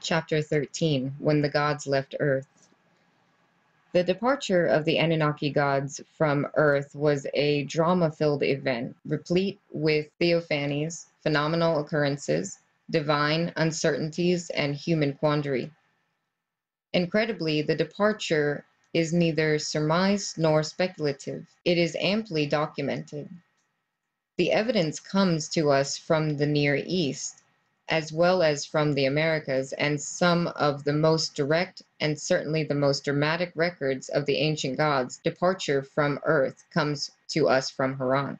Chapter 13, When the Gods Left Earth. The departure of the Anunnaki gods from Earth was a drama-filled event, replete with theophanies, phenomenal occurrences, divine uncertainties, and human quandary. Incredibly, the departure is neither surmised nor speculative. It is amply documented. The evidence comes to us from the Near East, as well as from the Americas, and some of the most direct and certainly the most dramatic records of the ancient gods' departure from Earth comes to us from Haran.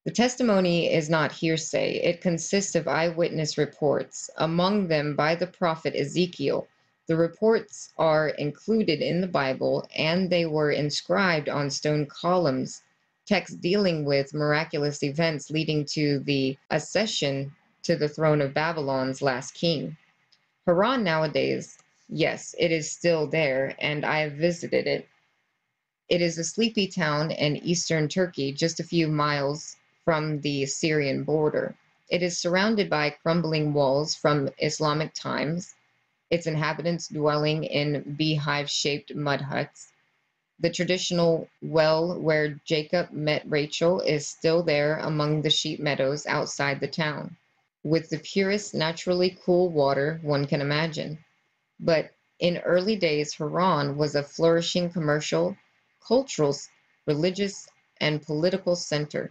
The testimony is not hearsay. It consists of eyewitness reports, among them by the prophet Ezekiel. The reports are included in the Bible, and they were inscribed on stone columns, texts dealing with miraculous events leading to the accession to the throne of Babylon's last king. Haran nowadays, yes, it is still there, and I have visited it. It is a sleepy town in eastern Turkey, just a few miles from the Syrian border. It is surrounded by crumbling walls from Islamic times, its inhabitants dwelling in beehive-shaped mud huts. The traditional well where Jacob met Rachel is still there among the sheep meadows outside the town, with the purest naturally cool water one can imagine. But in early days, Haran was a flourishing commercial, cultural, religious, and political center,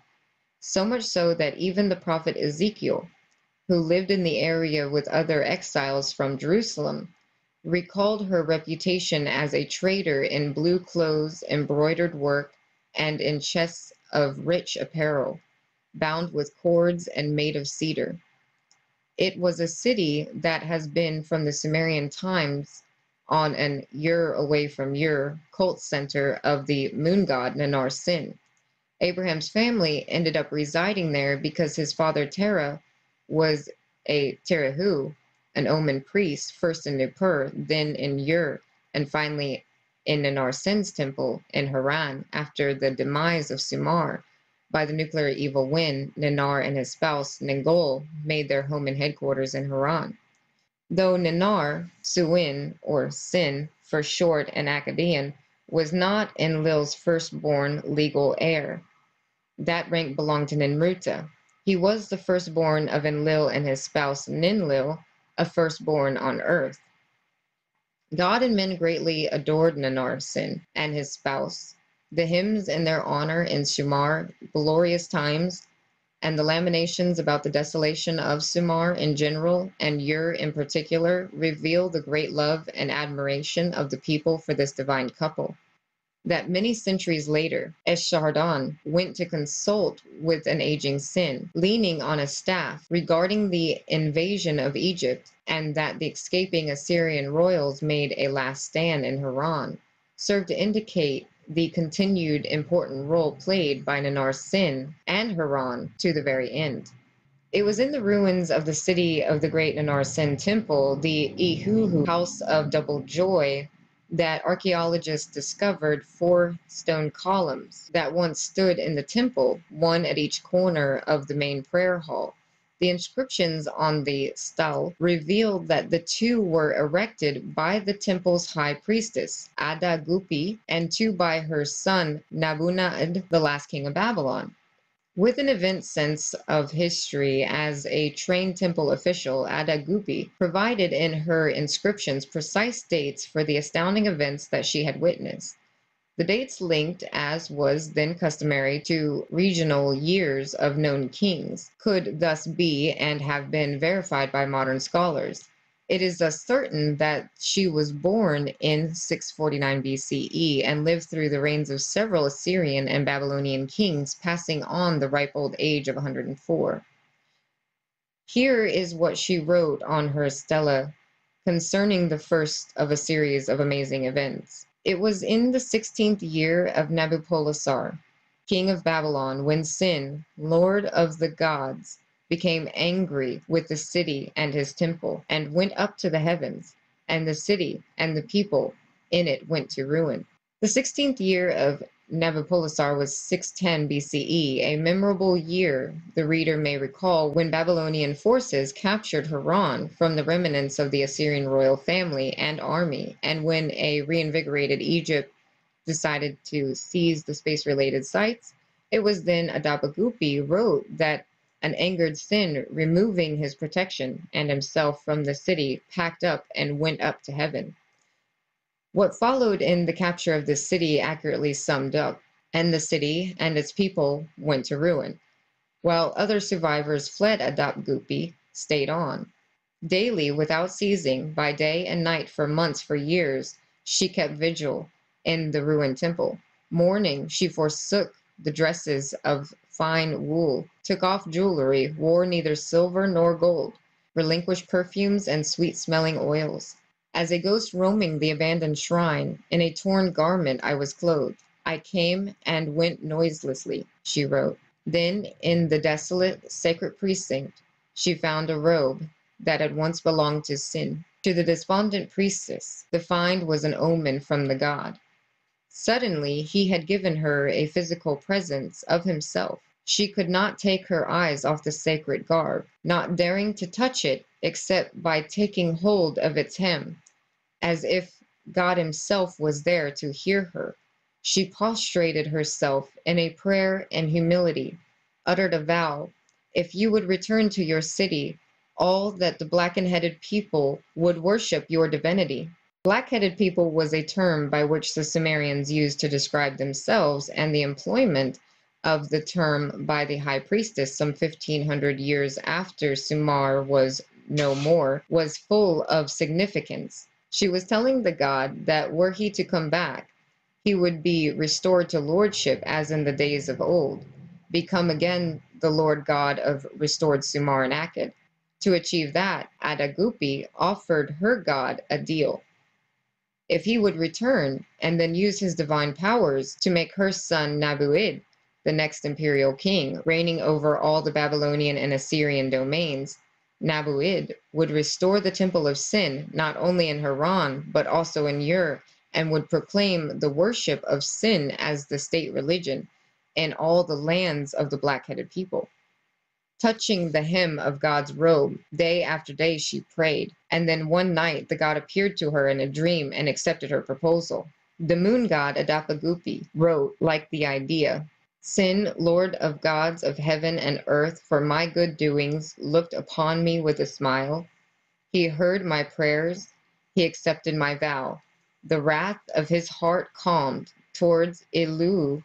so much so that even the prophet Ezekiel, who lived in the area with other exiles from Jerusalem, recalled her reputation as a trader in blue clothes, embroidered work, and in chests of rich apparel, bound with cords and made of cedar. It was a city that has been from the Sumerian times on an Ur away from Ur cult center of the moon god Nanar Sin. Abraham's family ended up residing there because his father Terah was a Terahu, an Oman priest, first in Nippur, then in Ur, and finally in Nanar Sin's temple in Haran after the demise of Sumar. By the nuclear evil wind, Nanar and his spouse, Ningol, made their home and headquarters in Haran. Though Nanar, Suin, or Sin for short and Akkadian, was not Enlil's firstborn legal heir. That rank belonged to Ninmruta. He was the firstborn of Enlil and his spouse Ninlil, a firstborn on earth. God and men greatly adored Nanar Sin and his spouse. The hymns in their honor in Sumar, glorious times, and the lamentations about the desolation of Sumar in general and Ur in particular reveal the great love and admiration of the people for this divine couple. That many centuries later, Esarhaddon went to consult with an aging Sin, leaning on a staff, regarding the invasion of Egypt, and that the escaping Assyrian royals made a last stand in Haran, served to indicate the continued important role played by Nanar Sin and Haran to the very end. It was in the ruins of the city of the great Nanar Sin temple, the Ihulu House of Double Joy, that archaeologists discovered 4 stone columns that once stood in the temple, one at each corner of the main prayer hall. The inscriptions on the stele revealed that the 2 were erected by the temple's high priestess, Ada Gupi, and 2 by her son, Nabunad, the last king of Babylon. With an event sense of history as a trained temple official, Ada Gupi provided in her inscriptions precise dates for the astounding events that she had witnessed. The dates linked, as was then customary, to regional years of known kings, could thus be and have been verified by modern scholars. It is thus certain that she was born in 649 BCE and lived through the reigns of several Assyrian and Babylonian kings, passing on the ripe old age of 104. Here is what she wrote on her stela concerning the first of a series of amazing events. It was in the 16th year of Nabopolassar, king of Babylon, when Sin, lord of the gods, became angry with the city and his temple, and went up to the heavens, and the city and the people in it went to ruin. The 16th year of Nabopolassar was 610 BCE, a memorable year the reader may recall when Babylonian forces captured Haran from the remnants of the Assyrian royal family and army, and when a reinvigorated Egypt decided to seize the space-related sites. It was then Adabagupi wrote that an angered Sin, removing his protection and himself from the city, packed up and went up to heaven. What followed in the capture of this city accurately summed up, and the city and its people went to ruin, while other survivors fled. Adapgupi stayed on. Daily, without ceasing, by day and night for months, for years, she kept vigil in the ruined temple. Morning, she forsook the dresses of fine wool, took off jewelry, wore neither silver nor gold, relinquished perfumes and sweet-smelling oils. As a ghost roaming the abandoned shrine, in a torn garment I was clothed. I came and went noiselessly, she wrote. Then, in the desolate, sacred precinct, she found a robe that had once belonged to Sin. To the despondent priestess, the find was an omen from the god. Suddenly, he had given her a physical presence of himself. She could not take her eyes off the sacred garb, not daring to touch it except by taking hold of its hem, as if God himself was there to hear her. She prostrated herself in a prayer and humility, uttered a vow. If you would return to your city, all that the black-headed people would worship your divinity. Black-headed people was a term by which the Sumerians used to describe themselves, and the employment of the term by the high priestess some 1500 years after Sumar was no more was full of significance. She was telling the god that were he to come back, he would be restored to lordship as in the days of old, become again the Lord God of restored Sumar and Akkad. To achieve that, Adagupi offered her god a deal. If he would return and then use his divine powers to make her son Nabuid the next imperial king, reigning over all the Babylonian and Assyrian domains, Nabuid would restore the temple of Sin not only in Haran but also in Ur, and would proclaim the worship of Sin as the state religion in all the lands of the black-headed people. Touching the hem of God's robe, day after day she prayed, and then one night the god appeared to her in a dream and accepted her proposal. The moon god Adapagupi wrote like the idea. Sin, Lord of gods of heaven and earth, for my good doings, looked upon me with a smile. He heard my prayers, he accepted my vow. The wrath of his heart calmed towards Elu,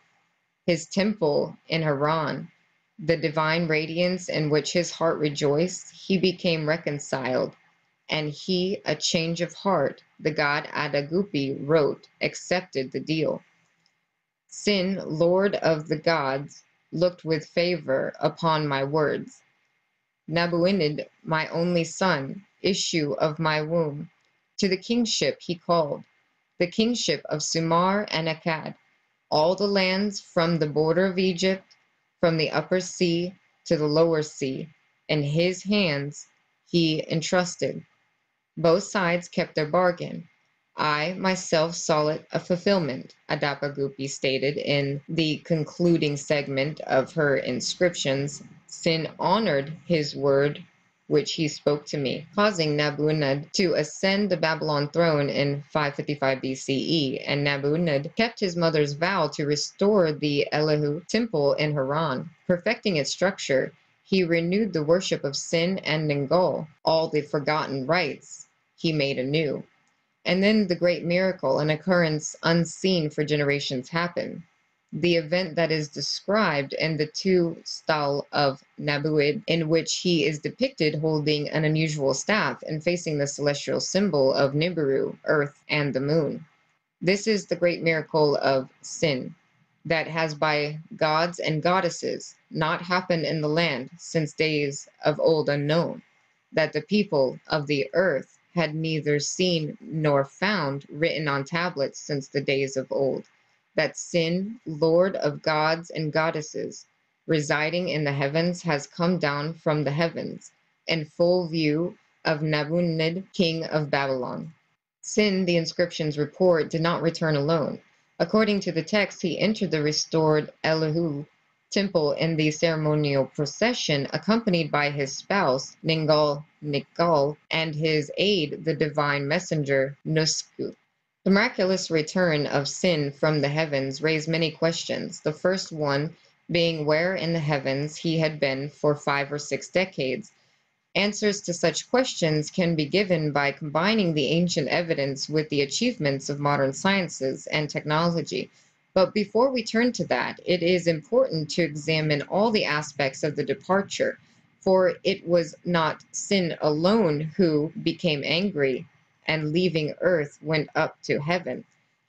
his temple in Haran. The divine radiance in which his heart rejoiced, he became reconciled, and he, a change of heart, the god Adagupi wrote, accepted the deal. Sin, Lord of the gods, looked with favor upon my words. Nabuinid, my only son, issue of my womb, to the kingship he called, the kingship of Sumar and Akkad, all the lands from the border of Egypt, from the upper sea to the lower sea, in his hands he entrusted. Both sides kept their bargain. I myself saw it a fulfillment, Adapagupi stated in the concluding segment of her inscriptions. Sin honored his word which he spoke to me, causing Nabunid to ascend the Babylon throne in 555 BCE, and Nabunid kept his mother's vow to restore the Elihu temple in Haran. Perfecting its structure, he renewed the worship of Sin and Ningal. All the forgotten rites he made anew. And then the great miracle, an occurrence unseen for generations, happened. The event that is described in the two stele of Nabuid, in which he is depicted holding an unusual staff and facing the celestial symbol of Nibiru, Earth, and the moon. This is the great miracle of Sin that has by gods and goddesses not happened in the land since days of old unknown, that the people of the earth had neither seen nor found written on tablets since the days of old, that Sin, Lord of gods and goddesses, residing in the heavens, has come down from the heavens in full view of Nabunid, king of Babylon. Sin, the inscriptions report, did not return alone. According to the text, he entered the restored Elihu temple in the ceremonial procession, accompanied by his spouse, Ningal Nikal, and his aide, the divine messenger, Nusku. The miraculous return of Sin from the heavens raised many questions, the first one being where in the heavens he had been for 5 or 6 decades. Answers to such questions can be given by combining the ancient evidence with the achievements of modern sciences and technology. But before we turn to that, it is important to examine all the aspects of the departure, for it was not Sin alone who became angry and leaving earth went up to heaven.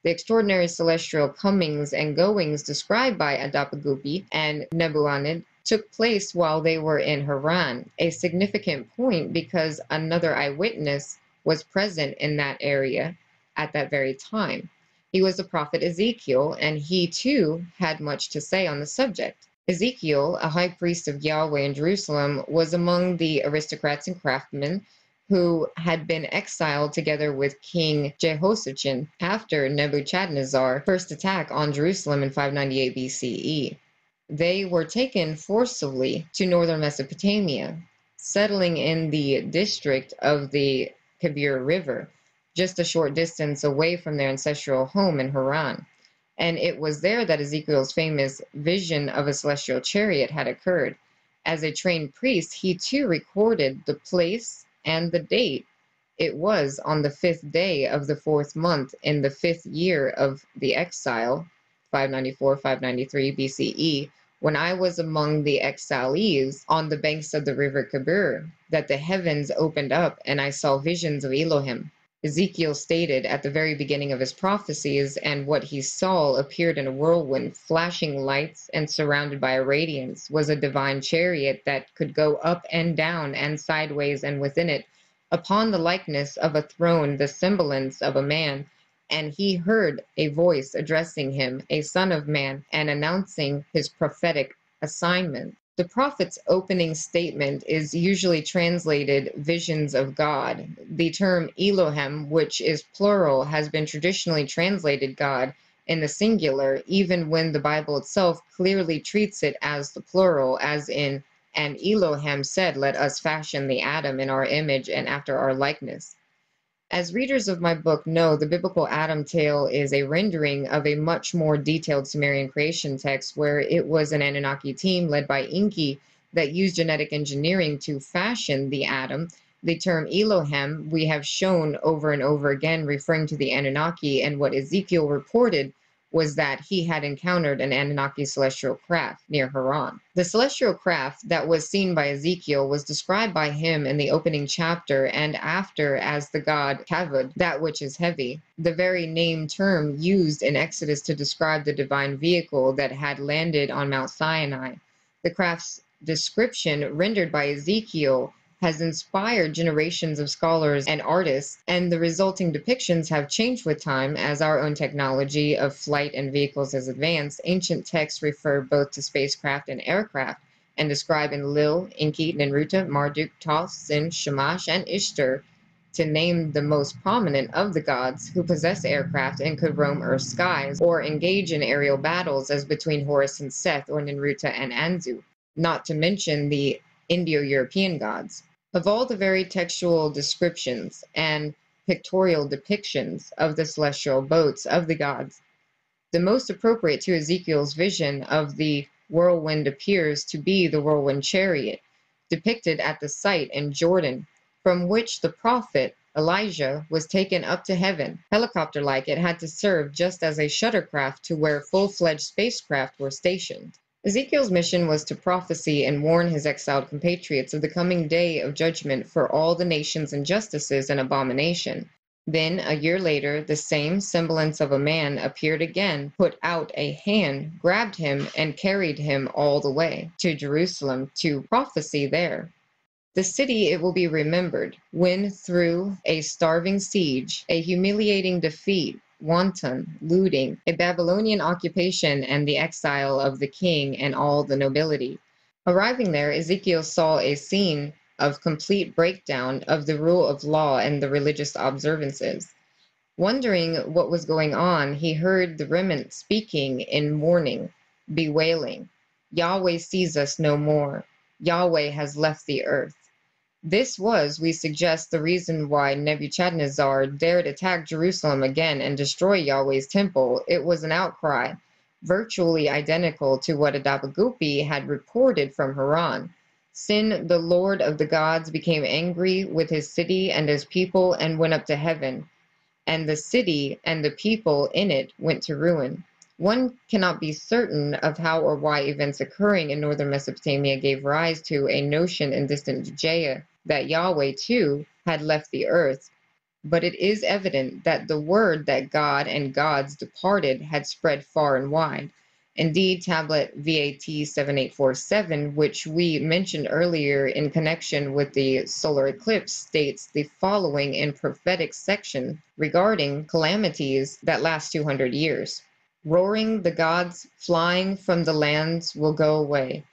The extraordinary celestial comings and goings described by Adapagupi and Nebuanid took place while they were in Haran, a significant point because another eyewitness was present in that area at that very time. He was the prophet Ezekiel, and he too had much to say on the subject. Ezekiel, a high priest of Yahweh in Jerusalem, was among the aristocrats and craftsmen who had been exiled together with King Jehoiachin after Nebuchadnezzar's first attack on Jerusalem in 598 BCE. They were taken forcibly to northern Mesopotamia, settling in the district of the Kabir River, just a short distance away from their ancestral home in Haran. And it was there that Ezekiel's famous vision of a celestial chariot had occurred. As a trained priest, he too recorded the place and the date. It was on the 5th day of the 4th month in the 5th year of the exile, 594-593 BCE, when I was among the exilees on the banks of the river Kabir, that the heavens opened up and I saw visions of Elohim. Ezekiel stated at the very beginning of his prophecies, and what he saw appeared in a whirlwind, flashing lights, and surrounded by a radiance was a divine chariot that could go up and down and sideways, and within it, upon the likeness of a throne, the semblance of a man. And he heard a voice addressing him, a son of man, and announcing his prophetic assignment. The prophet's opening statement is usually translated visions of God. The term Elohim, which is plural, has been traditionally translated God in the singular, even when the Bible itself clearly treats it as the plural, as in, and Elohim said, "Let us fashion the atom in our image and after our likeness." As readers of my book know, the biblical Adam tale is a rendering of a much more detailed Sumerian creation text where it was an Anunnaki team led by Enki that used genetic engineering to fashion the Adam. The term Elohim we have shown over and over again referring to the Anunnaki, and what Ezekiel reported was that he had encountered an Anunnaki celestial craft near Haran. The celestial craft that was seen by Ezekiel was described by him in the opening chapter and after as the god Kavod, that which is heavy, the very name term used in Exodus to describe the divine vehicle that had landed on Mount Sinai. The craft's description rendered by Ezekiel has inspired generations of scholars and artists, and the resulting depictions have changed with time as our own technology of flight and vehicles has advanced. Ancient texts refer both to spacecraft and aircraft and describe Enlil, Enki, Ninruta, Marduk, Thoth, Sin, Shamash, and Ishtar, to name the most prominent of the gods who possess aircraft and could roam Earth's skies or engage in aerial battles as between Horus and Seth or Ninruta and Anzu, not to mention the Indo-European gods. Of all the varied textual descriptions and pictorial depictions of the celestial boats of the gods, the most appropriate to Ezekiel's vision of the whirlwind appears to be the whirlwind chariot, depicted at the site in Jordan, from which the prophet Elijah was taken up to heaven. Helicopter-like, it had to serve just as a shuttercraft to where full-fledged spacecraft were stationed. Ezekiel's mission was to prophesy and warn his exiled compatriots of the coming day of judgment for all the nation's injustices and abomination. Then, a year later, the same semblance of a man appeared again, put out a hand, grabbed him, and carried him all the way to Jerusalem to prophesy there. The city, it will be remembered, when through a starving siege, a humiliating defeat, wanton looting, a Babylonian occupation, and the exile of the king and all the nobility. Arriving there, Ezekiel saw a scene of complete breakdown of the rule of law and the religious observances. Wondering what was going on, he heard the remnant speaking in mourning, bewailing, Yahweh sees us no more. Yahweh has left the earth. This was, we suggest, the reason why Nebuchadnezzar dared attack Jerusalem again and destroy Yahweh's temple. It was an outcry, virtually identical to what Adabagupi had reported from Haran. Sin, the Lord of the gods, became angry with his city and his people and went up to heaven, and the city and the people in it went to ruin. One cannot be certain of how or why events occurring in northern Mesopotamia gave rise to a notion in distant Judea that Yahweh, too, had left the earth, but it is evident that the word that God and gods departed had spread far and wide. Indeed, tablet VAT 7847, which we mentioned earlier in connection with the solar eclipse, states the following in prophetic section regarding calamities that last 200 years. Roaring, the gods flying from the lands will go away.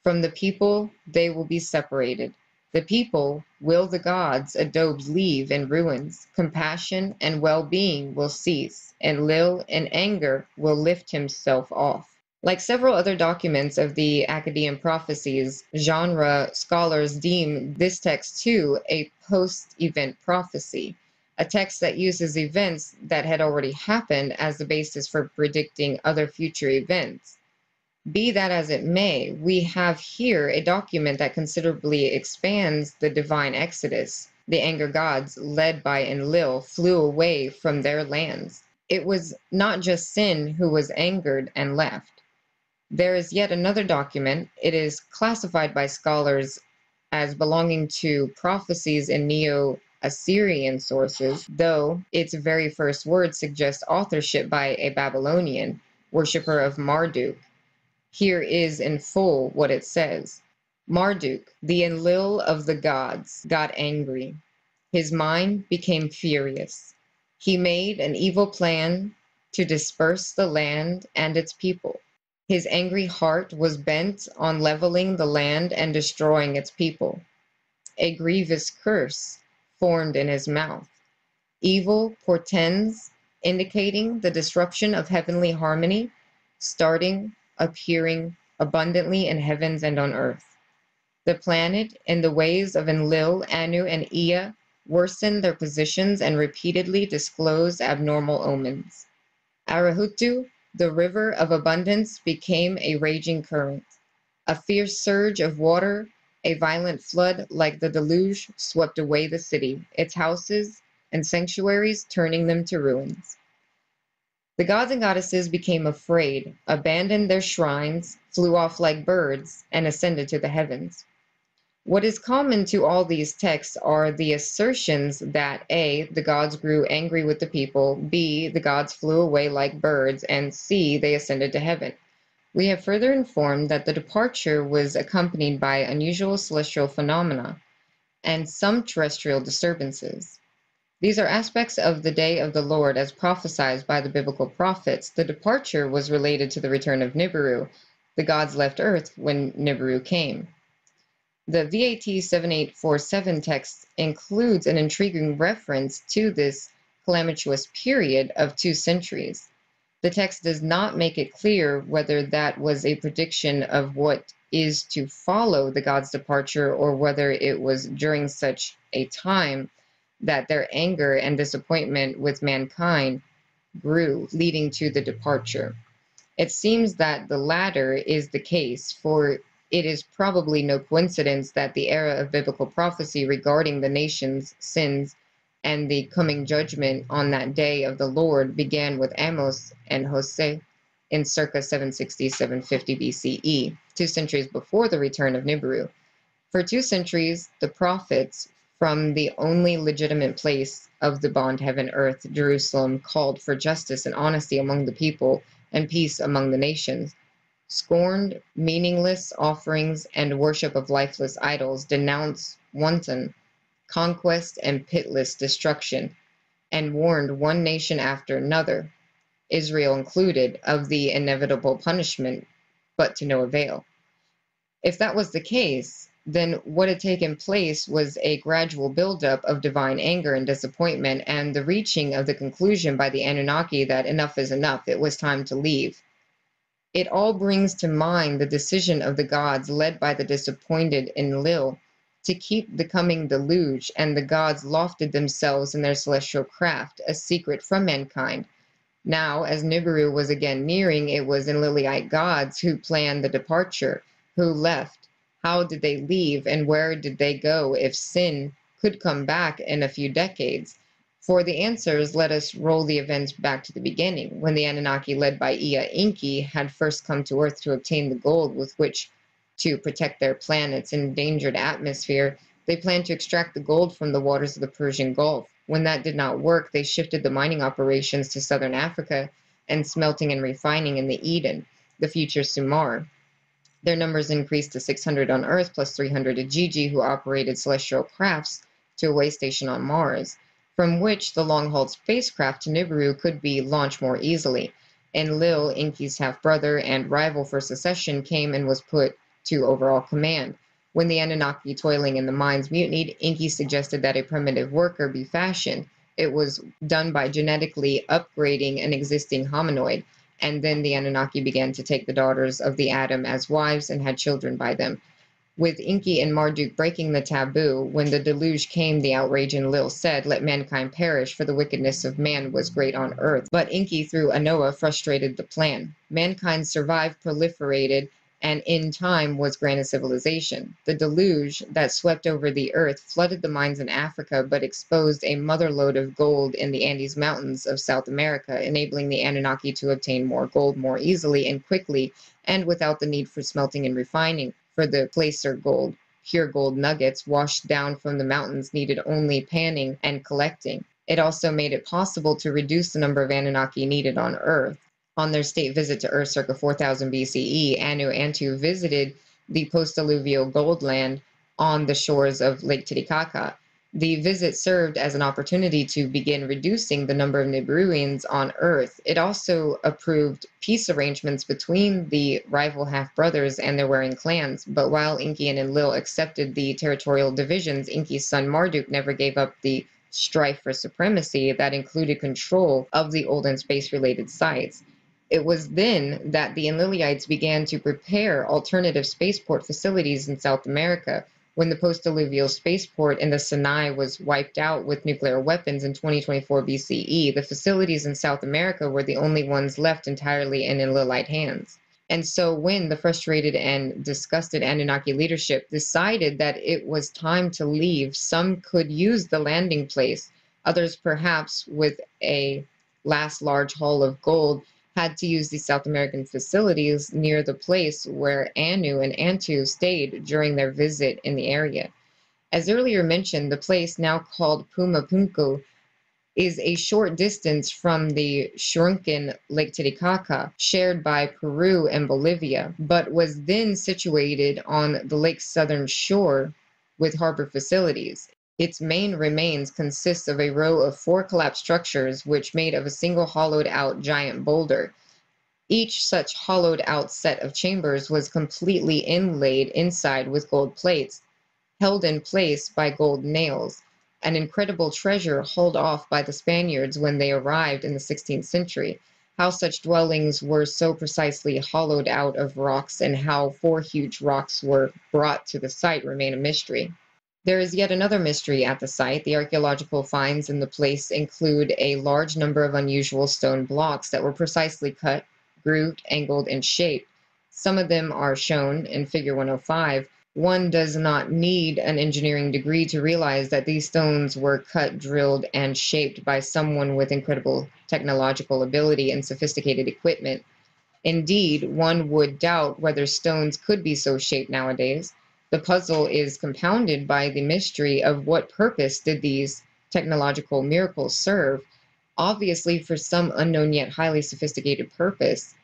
From the people they will be separated. The people will the gods' adobes leave in ruins. Compassion and well-being will cease, and Lil in anger will lift himself off. Like several other documents of the Akkadian prophecies, genre scholars deem this text too a post-event prophecy, a text that uses events that had already happened as the basis for predicting other future events. Be that as it may, we have here a document that considerably expands the divine exodus. The anger gods, led by Enlil, flew away from their lands. It was not just Sin who was angered and left. There is yet another document. It is classified by scholars as belonging to prophecies in Neo-Assyrian sources, though its very first words suggest authorship by a Babylonian, worshipper of Marduk. Here is in full what it says. Marduk, the Enlil of the gods, got angry. His mind became furious. He made an evil plan to disperse the land and its people. His angry heart was bent on leveling the land and destroying its people. A grievous curse formed in his mouth. Evil portends, indicating the disruption of heavenly harmony, starting, appearing abundantly in heavens and on earth. The planet, in the ways of Enlil, Anu, and Ea, worsened their positions and repeatedly disclosed abnormal omens. Arahutu, the river of abundance, became a raging current. A fierce surge of water, a violent flood like the deluge, swept away the city, its houses and sanctuaries, turning them to ruins. The gods and goddesses became afraid, abandoned their shrines, flew off like birds, and ascended to the heavens. What is common to all these texts are the assertions that A, the gods grew angry with the people, B, the gods flew away like birds, and C, they ascended to heaven. We have further informed that the departure was accompanied by unusual celestial phenomena and some terrestrial disturbances. These are aspects of the day of the Lord as prophesied by the biblical prophets. The departure was related to the return of Nibiru. The gods left earth when Nibiru came. The VAT 7847 text includes an intriguing reference to this calamitous period of 2 centuries. The text does not make it clear whether that was a prediction of what is to follow the gods' departure or whether it was during such a time that their anger and disappointment with mankind grew, leading to the departure. It seems that the latter is the case, for it is probably no coincidence that the era of biblical prophecy regarding the nation's sins and the coming judgment on that day of the Lord began with Amos and Hosea in circa 760-750 BCE, 2 centuries before the return of Nibiru. For 2 centuries, the prophets from the only legitimate place of the bond heaven earth, Jerusalem, called for justice and honesty among the people and peace among the nations, scorned meaningless offerings and worship of lifeless idols, denounced wanton conquest and pitiless destruction, and warned one nation after another, Israel included, of the inevitable punishment, but to no avail. If that was the case, then what had taken place was a gradual buildup of divine anger and disappointment, and the reaching of the conclusion by the Anunnaki that enough is enough, it was time to leave. It all brings to mind the decision of the gods led by the disappointed Enlil to keep the coming deluge, and the gods lofted themselves in their celestial craft, a secret from mankind. Now, as Nibiru was again nearing, it was Enlilite gods who planned the departure. Who left? How did they leave? And where did they go if sin could come back in a few decades? For the answers, let us roll the events back to the beginning, when the Anunnaki, led by Ea Enki, had first come to Earth to obtain the gold with which to protect their planet's endangered atmosphere. They planned to extract the gold from the waters of the Persian Gulf. When that did not work, they shifted the mining operations to southern Africa and smelting and refining in the Eden, the future Sumar. Their numbers increased to 600 on Earth plus 300 at Gigi, who operated celestial crafts to a way station on Mars, from which the long-haul spacecraft to Nibiru could be launched more easily. Enlil, Enki's half-brother and rival for succession, came and was put to overall command. When the Anunnaki toiling in the mines mutinied, Enki suggested that a primitive worker be fashioned. It was done by genetically upgrading an existing hominoid, and then the Anunnaki began to take the daughters of the Atom as wives and had children by them. With Enki and Marduk breaking the taboo, when the deluge came, the outrage Enlil said, "Let mankind perish, for the wickedness of man was great on earth." But Enki, through Anoa, frustrated the plan. Mankind survived, proliferated, and in time was granted civilization. The deluge that swept over the earth flooded the mines in Africa, but exposed a motherlode of gold in the Andes Mountains of South America, enabling the Anunnaki to obtain more gold more easily and quickly, and without the need for smelting and refining. For the placer gold, pure gold nuggets washed down from the mountains needed only panning and collecting. It also made it possible to reduce the number of Anunnaki needed on Earth. On their state visit to Earth circa 4000 BCE, Anu and Antu visited the post-alluvial gold land on the shores of Lake Titicaca. The visit served as an opportunity to begin reducing the number of Nibiruians on Earth. It also approved peace arrangements between the rival half-brothers and their warring clans. But while Enki and Enlil accepted the territorial divisions, Enki's son Marduk never gave up the strife for supremacy that included control of the old and space-related sites. It was then that the Enlilites began to prepare alternative spaceport facilities in South America. When the post-alluvial spaceport in the Sinai was wiped out with nuclear weapons in 2024 BCE, the facilities in South America were the only ones left entirely in Enlilite hands. And so when the frustrated and disgusted Anunnaki leadership decided that it was time to leave, some could use the landing place, others perhaps with a last large haul of gold had to use the South American facilities near the place where Anu and Antu stayed during their visit in the area. As earlier mentioned, the place, now called Pumapunku, is a short distance from the shrunken Lake Titicaca, shared by Peru and Bolivia, but was then situated on the lake's southern shore with harbor facilities. Its main remains consist of a row of 4 collapsed structures which made of a single hollowed-out giant boulder. Each such hollowed-out set of chambers was completely inlaid inside with gold plates, held in place by gold nails, an incredible treasure hauled off by the Spaniards when they arrived in the 16th century. How such dwellings were so precisely hollowed out of rocks and how 4 huge rocks were brought to the site remain a mystery. There is yet another mystery at the site. The archaeological finds in the place include a large number of unusual stone blocks that were precisely cut, grooved, angled, and shaped. Some of them are shown in Figure 105. One does not need an engineering degree to realize that these stones were cut, drilled, and shaped by someone with incredible technological ability and sophisticated equipment. Indeed, one would doubt whether stones could be so shaped nowadays. The puzzle is compounded by the mystery of what purpose did these technological miracles serve, obviously for some unknown yet highly sophisticated purpose.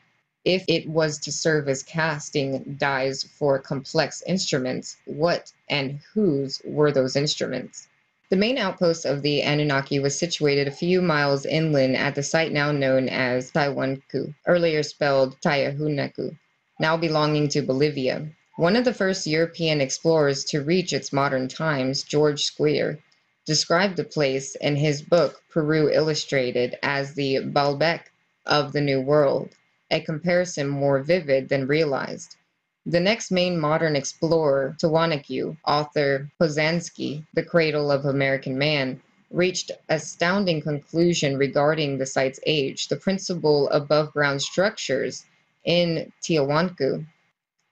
If it was to serve as casting dies for complex instruments, what and whose were those instruments? The main outpost of the Anunnaki was situated a few miles inland at the site now known as Taiwanku, earlier spelled Tayahunaku, now belonging to Bolivia. One of the first European explorers to reach its modern times, George Squier, described the place in his book Peru Illustrated as the Baalbek of the New World, a comparison more vivid than realized. The next main modern explorer, Tiwanaku, author Poznansky, The Cradle of American Man, reached astounding conclusion regarding the site's age. The principal above-ground structures in Tiwanaku,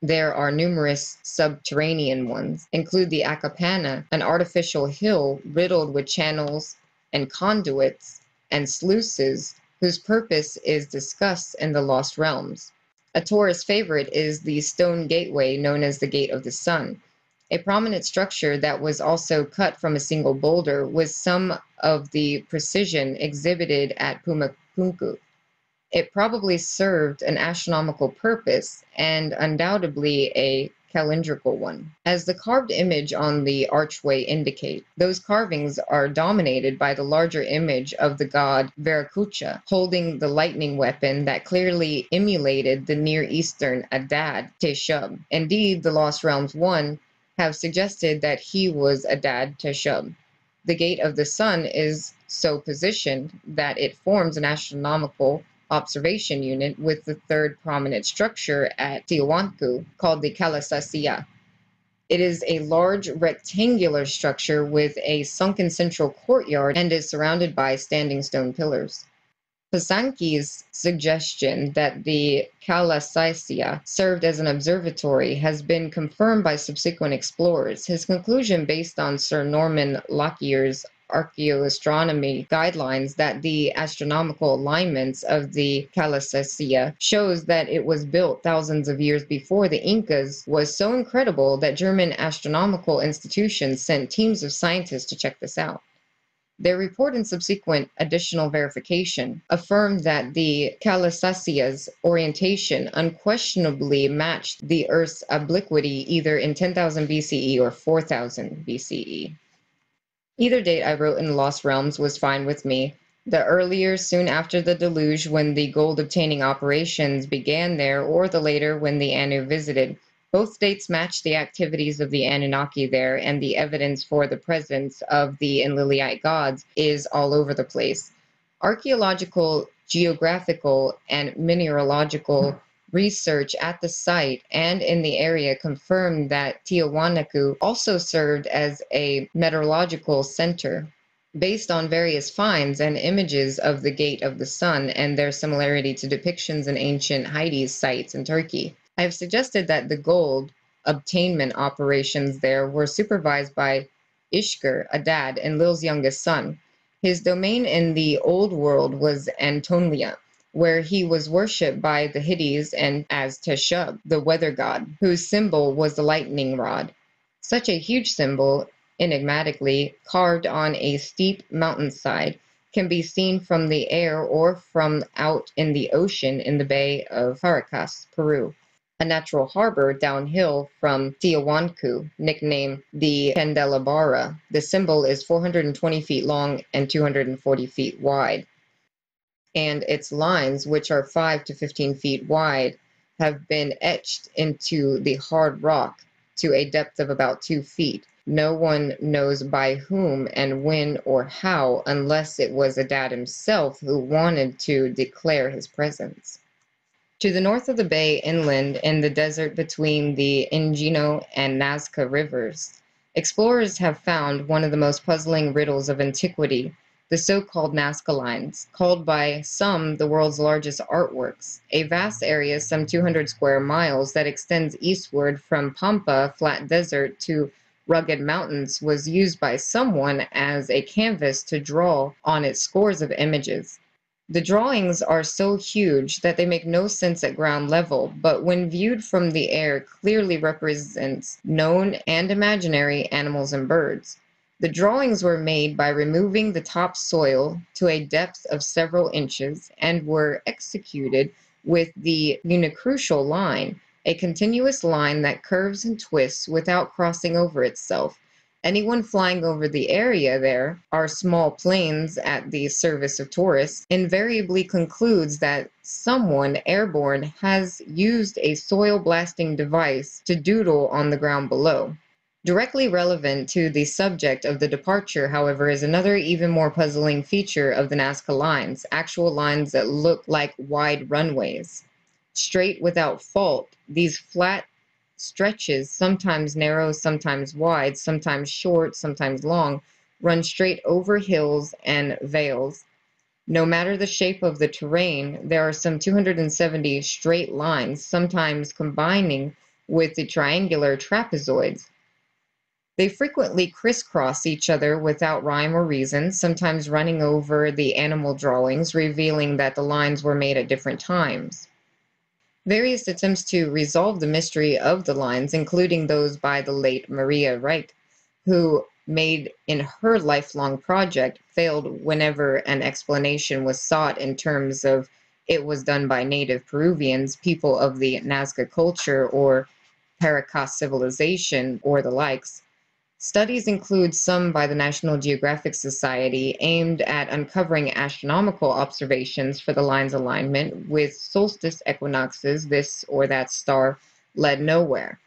there are numerous subterranean ones, include the Acapana, an artificial hill riddled with channels and conduits and sluices whose purpose is discussed in the Lost Realms. A tourist favorite is the stone gateway known as the Gate of the Sun, a prominent structure that was also cut from a single boulder with some of the precision exhibited at Pumapunku. It probably served an astronomical purpose and undoubtedly a calendrical one. As the carved image on the archway indicate, those carvings are dominated by the larger image of the god Viracocha, holding the lightning weapon that clearly emulated the Near Eastern Adad Teshub. Indeed, the Lost Realms 1 have suggested that he was Adad Teshub. The Gate of the Sun is so positioned that it forms an astronomical observation unit with the third prominent structure at Tiwanaku called the Kalasasiya. It is a large rectangular structure with a sunken central courtyard and is surrounded by standing stone pillars. Pasanki's suggestion that the Kalasasiya served as an observatory has been confirmed by subsequent explorers. His conclusion, based on Sir Norman Lockyer's archaeoastronomy guidelines, that the astronomical alignments of the Kalasasiya shows that it was built thousands of years before the Incas, was so incredible that German astronomical institutions sent teams of scientists to check this out. Their report and subsequent additional verification affirmed that the Kalasasiya's orientation unquestionably matched the Earth's obliquity either in 10,000 BCE or 4,000 BCE. Either date I wrote in the Lost Realms was fine with me. The earlier, soon after the deluge, when the gold-obtaining operations began there, or the later, when the Anu visited. Both dates match the activities of the Anunnaki there, and the evidence for the presence of the Enlilite gods is all over the place. Archaeological, geographical, and mineralogical research at the site and in the area confirmed that Tiwanaku also served as a meteorological center. Based on various finds and images of the Gate of the Sun and their similarity to depictions in ancient Hyades sites in Turkey, I have suggested that the gold obtainment operations there were supervised by Ishkur, Adad, Enlil's youngest son. His domain in the Old World was Antonia, where he was worshipped by the Hyades and as Teshub, the weather god, whose symbol was the lightning rod. Such a huge symbol, enigmatically carved on a steep mountainside, can be seen from the air or from out in the ocean in the Bay of Caracas, Peru, a natural harbor downhill from Tiwanaku, nicknamed the Candelabra. The symbol is 420 feet long and 240 feet wide, and its lines, which are 5 to 15 feet wide, have been etched into the hard rock to a depth of about 2 feet. No one knows by whom and when or how, unless it was Adad himself who wanted to declare his presence. To the north of the bay, inland in the desert between the Ingino and Nazca rivers, explorers have found one of the most puzzling riddles of antiquity, the so-called Nazca Lines, called by some the world's largest artworks, a vast area some 200 square miles that extends eastward from Pampa flat desert to rugged mountains, was used by someone as a canvas to draw on it scores of images. The drawings are so huge that they make no sense at ground level, but when viewed from the air clearly represents known and imaginary animals and birds. The drawings were made by removing the topsoil to a depth of several inches and were executed with the unicrucial line, a continuous line that curves and twists without crossing over itself. Anyone flying over the area there, our small planes at the service of tourists, invariably concludes that someone airborne has used a soil blasting device to doodle on the ground below. Directly relevant to the subject of the departure, however, is another even more puzzling feature of the Nazca lines, actual lines that look like wide runways. Straight without fault, these flat stretches, sometimes narrow, sometimes wide, sometimes short, sometimes long, run straight over hills and vales. No matter the shape of the terrain, there are some 270 straight lines, sometimes combining with the triangular trapezoids. They frequently crisscross each other without rhyme or reason, sometimes running over the animal drawings, revealing that the lines were made at different times. Various attempts to resolve the mystery of the lines, including those by the late Maria Reich, who made in her lifelong project, failed whenever an explanation was sought in terms of it was done by native Peruvians, people of the Nazca culture, or Paracas civilization, or the likes. Studies include some by the National Geographic Society aimed at uncovering astronomical observations for the line's alignment with solstice equinoxes. This or that star led nowhere.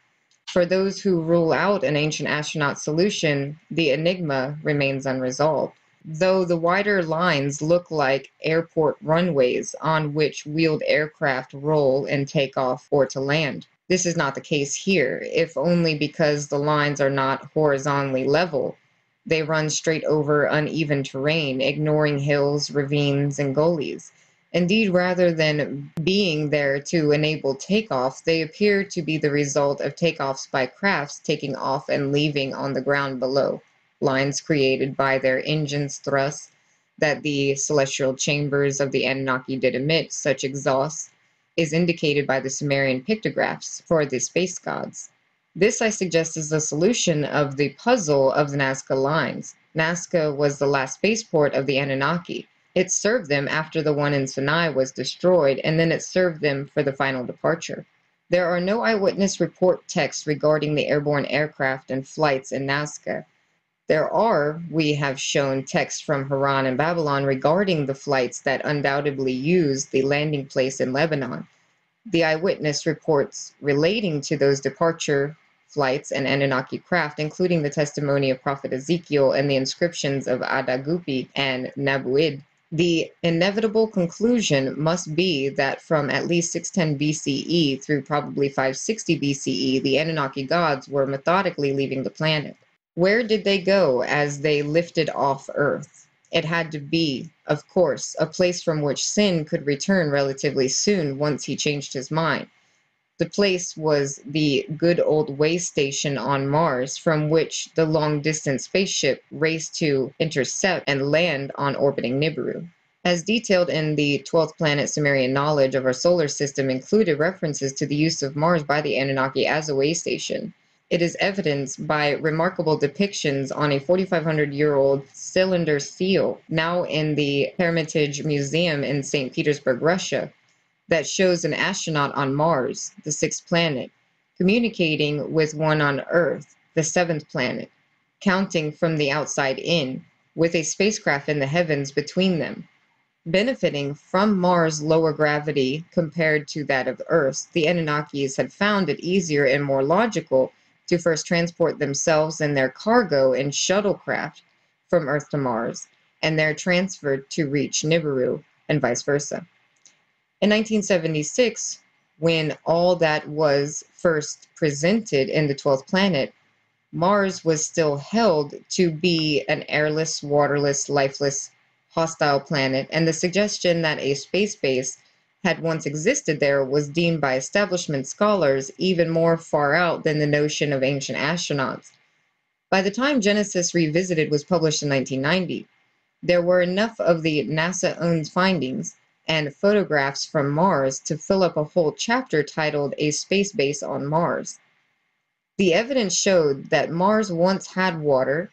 For those who rule out an ancient astronaut solution, the enigma remains unresolved. Though the wider lines look like airport runways on which wheeled aircraft roll and take off or to land. This is not the case here, if only because the lines are not horizontally level. They run straight over uneven terrain, ignoring hills, ravines, and gullies. Indeed, rather than being there to enable takeoff, they appear to be the result of takeoffs by crafts taking off and leaving on the ground below. Lines created by their engines' thrusts that the celestial chambers of the Anunnaki did emit, such exhausts, is indicated by the Sumerian pictographs for the space gods. This, I suggest, is the solution of the puzzle of the Nazca lines. Nazca was the last spaceport of the Anunnaki. It served them after the one in Sinai was destroyed, and then it served them for the final departure. There are no eyewitness report texts regarding the airborne aircraft and flights in Nazca. There are, we have shown, texts from Haran and Babylon regarding the flights that undoubtedly used the landing place in Lebanon. The eyewitness reports relating to those departure flights and Anunnaki craft, including the testimony of Prophet Ezekiel and the inscriptions of Adagupi and Nabuid. The inevitable conclusion must be that from at least 610 BCE through probably 560 BCE, the Anunnaki gods were methodically leaving the planet. Where did they go as they lifted off Earth? It had to be, of course, a place from which Sin could return relatively soon once he changed his mind. The place was the good old way station on Mars, from which the long-distance spaceship raced to intercept and land on orbiting Nibiru. As detailed in the 12th planet Sumerian knowledge of our solar system included references to the use of Mars by the Anunnaki as a way station. It is evidenced by remarkable depictions on a 4,500-year-old cylinder seal, now in the Hermitage Museum in St. Petersburg, Russia, that shows an astronaut on Mars, the 6th planet, communicating with one on Earth, the 7th planet, counting from the outside in, with a spacecraft in the heavens between them. Benefiting from Mars' lower gravity compared to that of Earth's, the Anunnakis had found it easier and more logical to first transport themselves and their cargo in shuttlecraft from Earth to Mars, and there transferred to reach Nibiru, and vice versa. In 1976, when all that was first presented in the 12th planet, Mars was still held to be an airless, waterless, lifeless, hostile planet, and the suggestion that a space base had once existed there was deemed by establishment scholars even more far out than the notion of ancient astronauts. By the time Genesis Revisited was published in 1990, there were enough of the NASA-owned findings and photographs from Mars to fill up a whole chapter titled A Space Base on Mars. The evidence showed that Mars once had water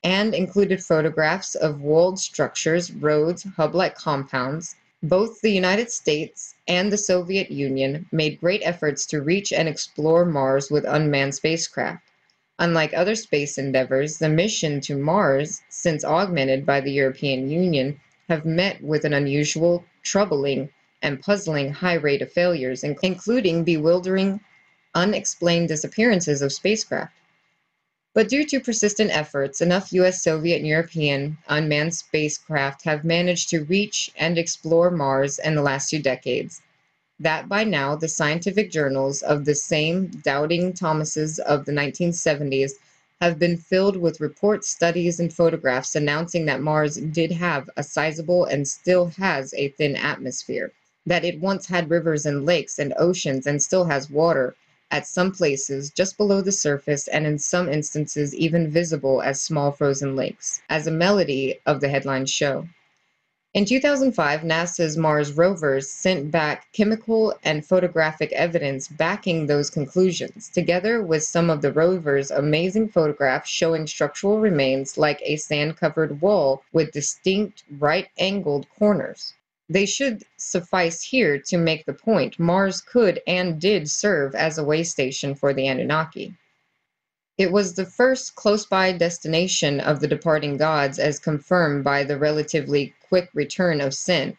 and included photographs of walled structures, roads, hub-like compounds. Both the United States and the Soviet Union made great efforts to reach and explore Mars with unmanned spacecraft. Unlike other space endeavors, the mission to Mars, since augmented by the European Union, have met with an unusual, troubling, and puzzling high rate of failures, including bewildering, unexplained disappearances of spacecraft. But due to persistent efforts, enough US, Soviet, and European unmanned spacecraft have managed to reach and explore Mars in the last 2 decades that by now the scientific journals of the same doubting Thomases of the 1970s have been filled with reports, studies, and photographs announcing that Mars did have a sizable and still has a thin atmosphere, that it once had rivers and lakes and oceans and still has water at some places just below the surface and in some instances even visible as small frozen lakes, as a melody of the headlines show. In 2005, NASA's Mars rovers sent back chemical and photographic evidence backing those conclusions, together with some of the rover's amazing photographs showing structural remains like a sand-covered wall with distinct right-angled corners. They should suffice here to make the point Mars could and did serve as a way station for the Anunnaki. It was the first close-by destination of the departing gods as confirmed by the relatively quick return of Sin.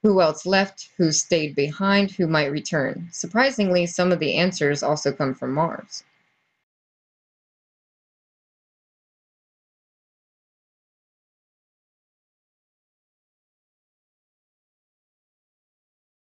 Who else left? Who stayed behind? Who might return? Surprisingly, some of the answers also come from Mars.